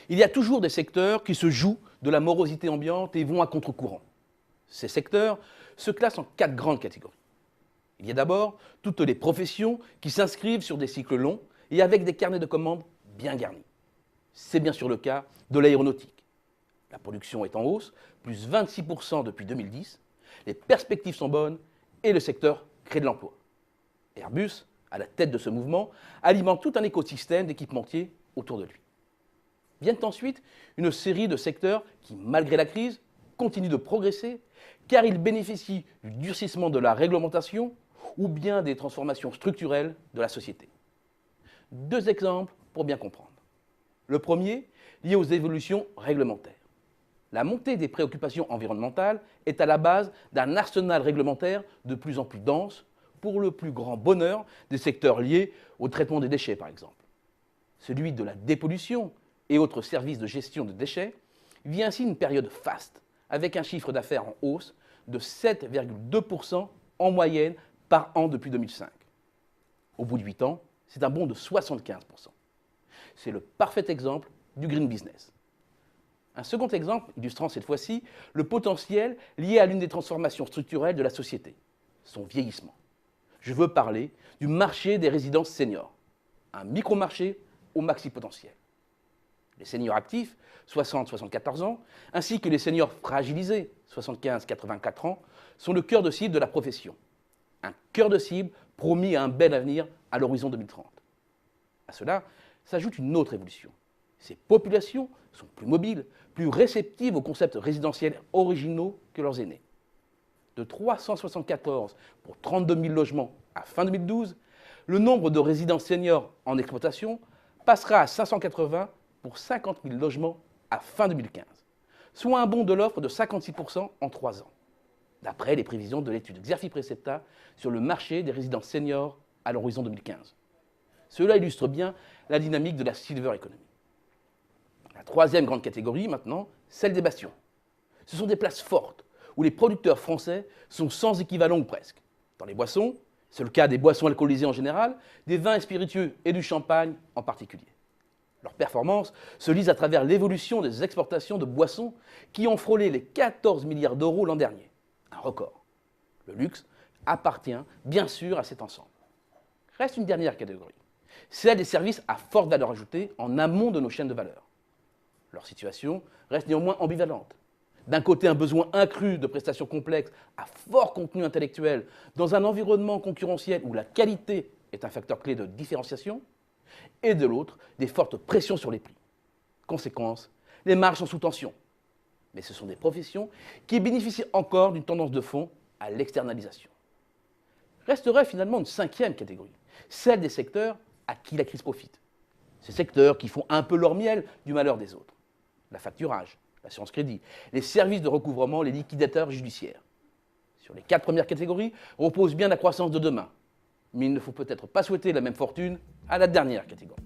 Il y a toujours des secteurs qui se jouent de la morosité ambiante et vont à contre-courant. Ces secteurs se classent en 4 grandes catégories. Il y a d'abord toutes les professions qui s'inscrivent sur des cycles longs et avec des carnets de commandes bien garnis. C'est bien sûr le cas de l'aéronautique. La production est en hausse, plus 26% depuis 2010, les perspectives sont bonnes et le secteur crée de l'emploi. Airbus, à la tête de ce mouvement, alimente tout un écosystème d'équipementiers autour de lui. Viennent ensuite une série de secteurs qui, malgré la crise, continuent de progresser car ils bénéficient du durcissement de la réglementation ou bien des transformations structurelles de la société. 2 exemples pour bien comprendre. Le premier, lié aux évolutions réglementaires. La montée des préoccupations environnementales est à la base d'un arsenal réglementaire de plus en plus dense pour le plus grand bonheur des secteurs liés au traitement des déchets, par exemple. Celui de la dépollution et autres services de gestion de déchets vit ainsi une période faste, avec un chiffre d'affaires en hausse de 7,2% en moyenne par an depuis 2005. Au bout de 8 ans, c'est un bond de 75%. C'est le parfait exemple du green business. Un second exemple, illustrant cette fois-ci le potentiel lié à l'une des transformations structurelles de la société, son vieillissement. Je veux parler du marché des résidences seniors, un micro-marché au maxi potentiel. Les seniors actifs, 60-74 ans, ainsi que les seniors fragilisés, 75-84 ans, sont le cœur de cible de la profession. Un cœur de cible promis à un bel avenir à l'horizon 2030. À cela s'ajoute une autre évolution. Ces populations sont plus mobiles, plus réceptives aux concepts résidentiels originaux que leurs aînés. De 374 pour 32 000 logements à fin 2012, le nombre de résidences seniors en exploitation passera à 580 pour 50 000 logements à fin 2015, soit un bond de l'offre de 56% en 3 ans, d'après les prévisions de l'étude Xerfi-Precepta sur le marché des résidences seniors à l'horizon 2015. Cela illustre bien la dynamique de la silver economy. La troisième grande catégorie, maintenant, celle des bastions. Ce sont des places fortes, où les producteurs français sont sans équivalent ou presque. Dans les boissons, c'est le cas des boissons alcoolisées en général, des vins et spiritueux et du champagne en particulier. Leur performance se lise à travers l'évolution des exportations de boissons qui ont frôlé les 14 milliards d'euros l'an dernier, un record. Le luxe appartient bien sûr à cet ensemble. Reste une dernière catégorie, celle des services à forte valeur ajoutée en amont de nos chaînes de valeur. Leur situation reste néanmoins ambivalente. D'un côté, un besoin accru de prestations complexes à fort contenu intellectuel dans un environnement concurrentiel où la qualité est un facteur clé de différenciation, et de l'autre, des fortes pressions sur les prix. Conséquence, les marges sont sous tension. Mais ce sont des professions qui bénéficient encore d'une tendance de fond à l'externalisation. Resterait finalement une 5e catégorie, celle des secteurs à qui la crise profite. Ces secteurs qui font un peu leur miel du malheur des autres. L'affacturage, l'assurance crédit, les services de recouvrement, les liquidateurs judiciaires. Sur les 4 premières catégories repose bien la croissance de demain. Mais il ne faut peut-être pas souhaiter la même fortune à la dernière catégorie.